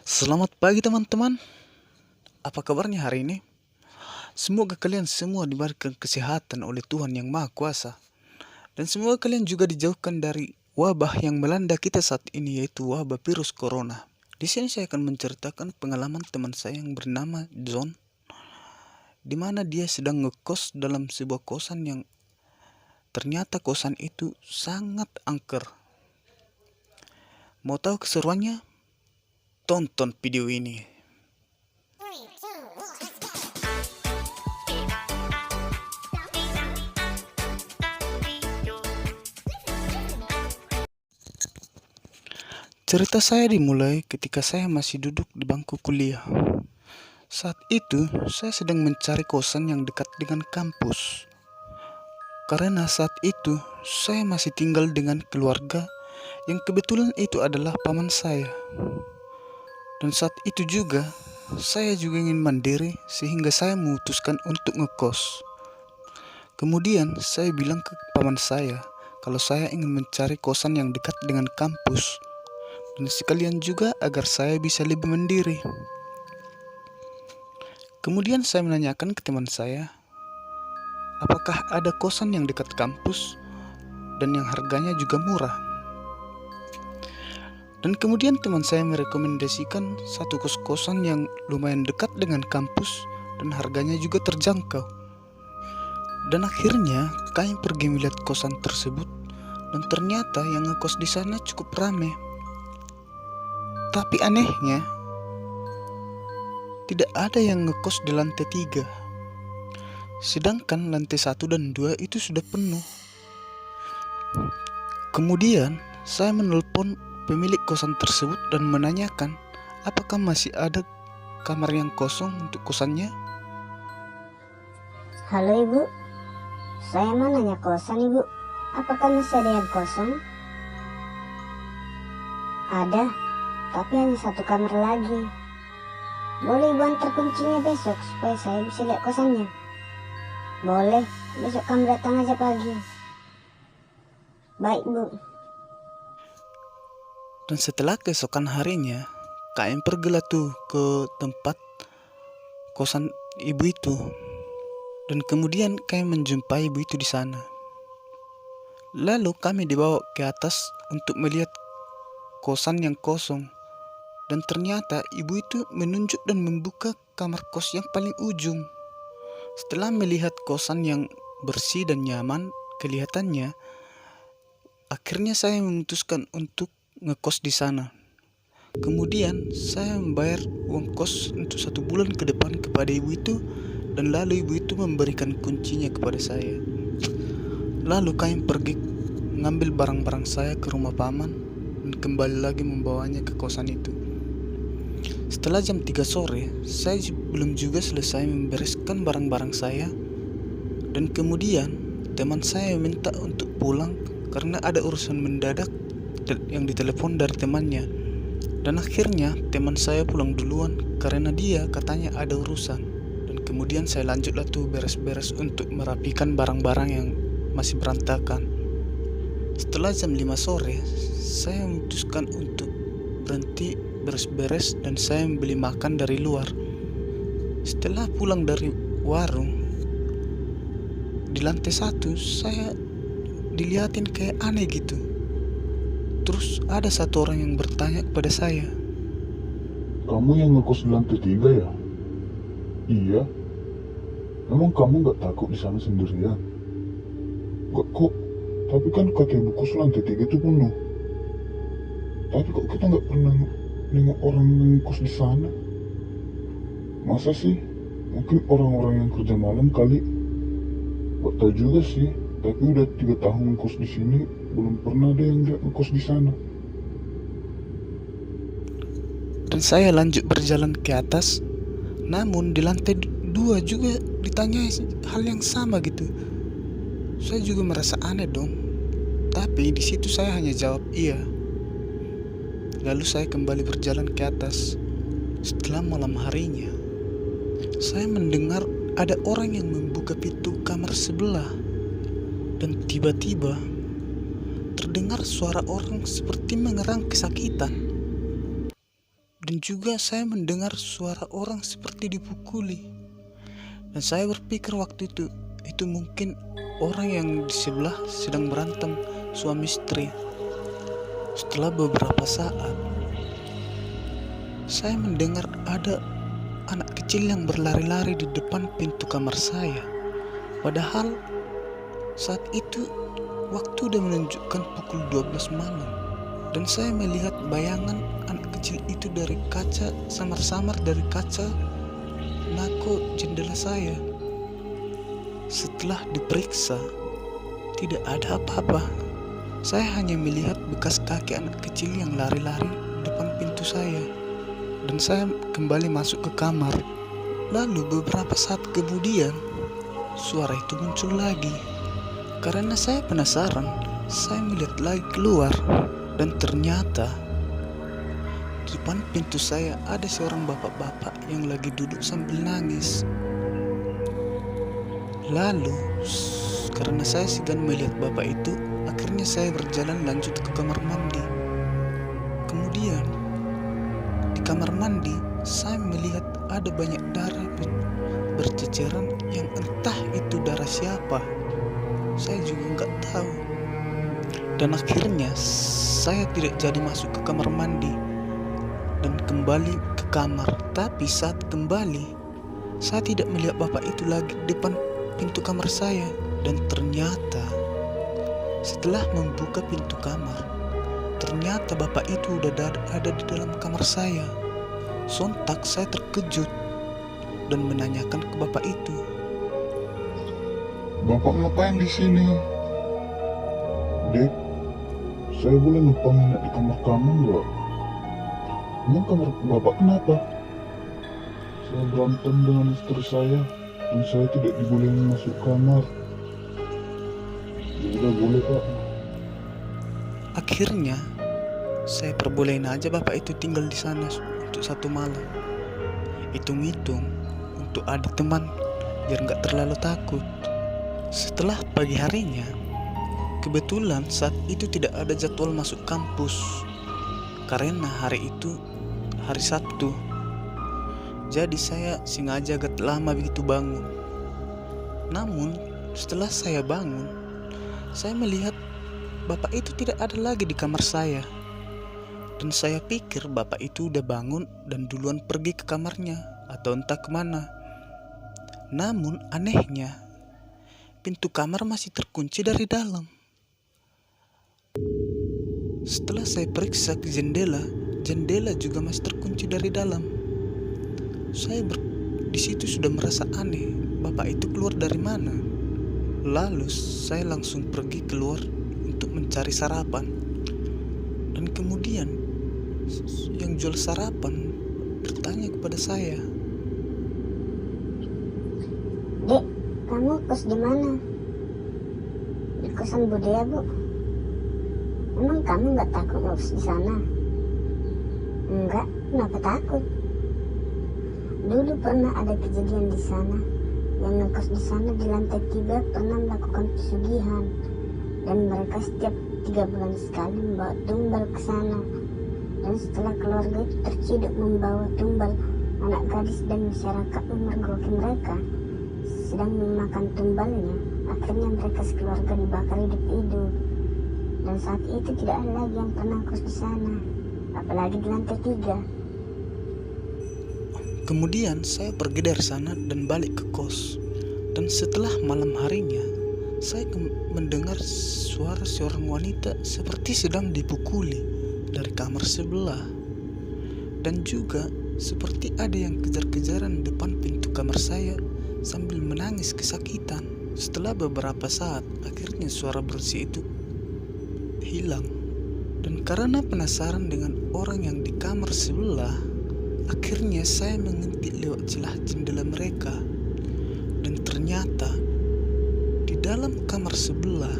Selamat pagi teman-teman. Apa kabarnya hari ini? Semoga kalian semua diberikan kesehatan oleh Tuhan Yang Maha Kuasa. Dan semoga kalian juga dijauhkan dari wabah yang melanda kita saat ini, yaitu wabah virus corona. Di sini saya akan menceritakan pengalaman teman saya yang bernama John, di mana dia sedang ngekos dalam sebuah kosan yang ternyata kosan itu sangat angker. Mau tahu keseruannya? Tonton video ini. Cerita saya dimulai ketika saya masih duduk di bangku kuliah. Saat itu, saya sedang mencari kosan yang dekat dengan kampus. Karena saat itu, saya masih tinggal dengan keluarga yang kebetulan itu adalah paman saya. Dan saat itu juga, saya juga ingin mandiri sehingga saya memutuskan untuk ngekos. Kemudian, saya bilang ke paman saya kalau saya ingin mencari kosan yang dekat dengan kampus. Dan sekalian juga agar saya bisa lebih mandiri. Kemudian saya menanyakan ke teman saya, apakah ada kosan yang dekat kampus dan yang harganya juga murah. Dan kemudian teman saya merekomendasikan satu kos-kosan yang lumayan dekat dengan kampus dan harganya juga terjangkau. Dan akhirnya kami pergi melihat kosan tersebut dan ternyata yang ngekos di sana cukup ramai. Tapi anehnya, tidak ada yang ngekos di lantai 3. Sedangkan lantai 1 dan 2 itu sudah penuh. Kemudian, saya menelpon pemilik kosan tersebut dan menanyakan apakah masih ada kamar yang kosong untuk kosannya. Halo Ibu, saya mau nanya kosan Ibu. Apakah masih ada yang kosong? Ada, tapi hanya satu kamar lagi. Boleh Ibu antar kuncinya besok supaya saya bisa lihat kosannya? Boleh, besok kamu datang aja pagi. Baik Bu. Dan setelah keesokan harinya, kami pergilah tuh ke tempat kosan ibu itu. Dan kemudian kami menjumpai ibu itu di sana. Lalu kami dibawa ke atas untuk melihat kosan yang kosong. Dan ternyata ibu itu menunjuk dan membuka kamar kos yang paling ujung. Setelah melihat kosan yang bersih dan nyaman kelihatannya, akhirnya saya memutuskan untuk ngekos di sana. Kemudian saya membayar uang kos untuk 1 bulan ke depan kepada ibu itu, dan lalu ibu itu memberikan kuncinya kepada saya. Lalu kami pergi mengambil barang-barang saya ke rumah paman dan kembali lagi membawanya ke kosan itu. Setelah jam 3 sore, saya belum juga selesai membereskan barang-barang saya. Dan kemudian teman saya minta untuk pulang karena ada urusan mendadak yang ditelepon dari temannya. Dan akhirnya teman saya pulang duluan karena dia katanya ada urusan. Dan kemudian saya lanjutlah tuh beres-beres untuk merapikan barang-barang yang masih berantakan. Setelah jam 5 sore, saya memutuskan untuk berhenti beres-beres dan saya membeli makan dari luar. Setelah pulang dari warung, di lantai 1 saya dilihatin kayak aneh gitu. Terus ada satu orang yang bertanya kepada saya, "Kamu yang ngekos di lantai 3 ya?" "Iya." "Emang kamu gak takut di sana sendirian?" "Gak kok, tapi kan kakek kos lantai 3 itu penuh. Tapi kok kita gak pernah nengok orang yang ngekos di sana?" "Masa sih? Mungkin orang-orang yang kerja malam kali." "Gak tahu juga sih, tapi udah 3 tahun ngekos di sini, belum pernah ada yang gak ngekos di sana." dan saya lanjut berjalan ke atas. Namun di lantai 2 juga ditanyai hal yang sama gitu. Saya juga merasa aneh dong. Tapi di situ saya hanya jawab iya. Lalu saya kembali berjalan ke atas. Setelah malam harinya, saya mendengar ada orang yang membuka pintu kamar sebelah. Dan tiba-tiba terdengar suara orang seperti mengerang kesakitan. Dan juga saya mendengar suara orang seperti dipukuli. Dan saya berpikir waktu itu mungkin orang yang di sebelah sedang berantem suami istri. Setelah beberapa saat, saya mendengar ada anak kecil yang berlari-lari di depan pintu kamar saya. Padahal saat itu waktu udah menunjukkan pukul 12 malam. Dan saya melihat bayangan anak kecil itu dari kaca, samar-samar dari kaca nako jendela saya. Setelah diperiksa, tidak ada apa-apa. Saya hanya melihat bekas kaki anak kecil yang lari-lari depan pintu saya. Dan saya kembali masuk ke kamar. Lalu beberapa saat kemudian, suara itu muncul lagi. Karena saya penasaran, saya melihat lagi keluar. Dan ternyata di depan pintu saya ada seorang bapak-bapak yang lagi duduk sambil nangis. Lalu karena saya segan melihat bapak itu, akhirnya saya berjalan lanjut ke kamar mandi. Kemudian di kamar mandi saya melihat ada banyak darah berceceran yang entah itu darah siapa. Saya juga nggak tahu. Dan akhirnya saya tidak jadi masuk ke kamar mandi dan kembali ke kamar. Tapi saat kembali, saya tidak melihat bapak itu lagi di depan pintu kamar saya. Dan ternyata setelah membuka pintu kamar, ternyata bapak itu udah ada di dalam kamar saya. Sontak saya terkejut dan menanyakan ke bapak itu, Bapak ngapain di sini? Dek, saya boleh numpang nginep di kamar kamu nggak? Emang kamar bapak kenapa? Saya berantem dengan istri saya dan saya tidak dibolehin masuk kamar. Ya udah boleh pak. akhirnya saya perbolehin aja bapak itu tinggal di sana untuk 1 malam. Hitung-hitung untuk ada teman biar nggak terlalu takut. Setelah pagi harinya, kebetulan saat itu tidak ada jadwal masuk kampus karena hari itu hari Sabtu. Jadi saya sengaja agak lama begitu bangun. Namun setelah saya bangun, saya melihat bapak itu tidak ada lagi di kamar saya. Dan saya pikir bapak itu udah bangun dan duluan pergi ke kamarnya atau entah kemana. Namun anehnya, pintu kamar masih terkunci dari dalam. Setelah saya periksa ke jendela juga masih terkunci dari dalam. Saya di situ sudah merasa aneh, bapak itu keluar dari mana? Lalu saya langsung pergi keluar untuk mencari sarapan. Dan kemudian yang jual sarapan bertanya kepada saya, Dek, kamu kos di mana? Di kosan Budaya, Bu. Emang kamu nggak takut ngekos di sana? Enggak, kenapa takut? Dulu pernah ada kejadian di sana. Yang ngekos di sana di lantai 3 pernah melakukan pesugihan. Dan mereka setiap 3 bulan sekali membawa tumbal ke sana. Dan setelah keluarga itu terciduk membawa tumbal, anak gadis dan masyarakat memergoki mereka sedang memakan tumbalnya. Akhirnya mereka sekeluarga dibakar hidup-hidup. Dan saat itu tidak ada lagi yang pernah kos di sana, apalagi di lantai 3. Kemudian saya pergi dari sana dan balik ke kos. Dan setelah malam harinya, saya mendengar suara seorang wanita seperti sedang dipukuli dari kamar sebelah. Dan juga seperti ada yang kejar-kejaran depan pintu kamar saya sambil menangis kesakitan. Setelah beberapa saat, akhirnya suara bersih itu hilang. Dan karena penasaran dengan orang yang di kamar sebelah, akhirnya saya mengintip lewat celah jendela mereka. Dan ternyata di dalam kamar sebelah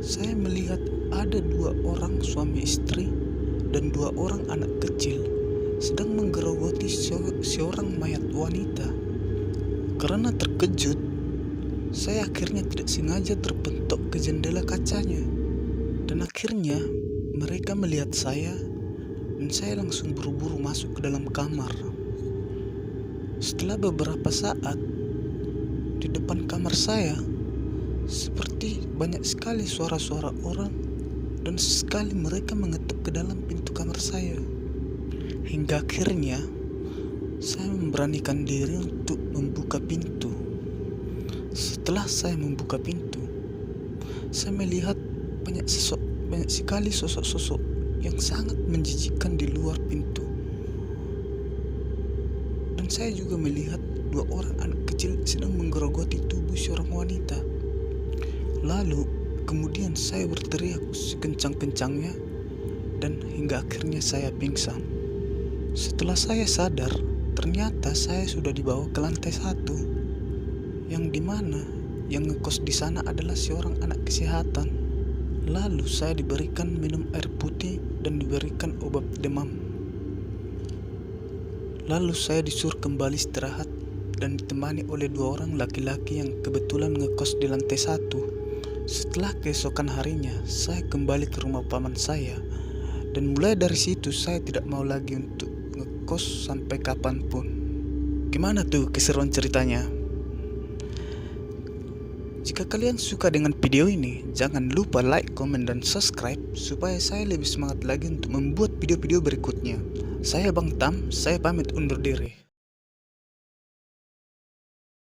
saya melihat ada 2 orang suami istri dan 2 orang anak kecil sedang menggerogoti seorang mayat wanita. Karena terkejut, saya akhirnya tidak sengaja terpentok ke jendela kacanya. Dan akhirnya mereka melihat saya dan saya langsung buru-buru masuk ke dalam kamar. Setelah beberapa saat, di depan kamar saya seperti banyak sekali suara-suara orang dan sekali mereka mengetuk ke dalam pintu kamar saya. Hingga akhirnya saya memberanikan diri untuk membuka pintu. Setelah saya membuka pintu, saya melihat banyak sekali sosok-sosok yang sangat menjijikkan di luar pintu. Dan saya juga melihat 2 orang anak kecil sedang menggerogoti tubuh seorang wanita. Lalu kemudian saya berteriak sekencang-kencangnya dan hingga akhirnya saya pingsan. Setelah saya sadar, ternyata saya sudah dibawa ke lantai 1, yang dimana yang ngekos di sana adalah seorang anak kesehatan. Lalu saya diberikan minum air putih dan diberikan obat demam. Lalu saya disuruh kembali istirahat dan ditemani oleh 2 orang laki-laki yang kebetulan ngekos di lantai 1. Setelah keesokan harinya, saya kembali ke rumah paman saya, dan mulai dari situ saya tidak mau lagi untuk ngekos sampai kapanpun. Gimana tuh keseruan ceritanya? Jika kalian suka dengan video ini, jangan lupa like, komen, dan subscribe supaya saya lebih semangat lagi untuk membuat video-video berikutnya. Saya Bang Tam, saya pamit undur diri.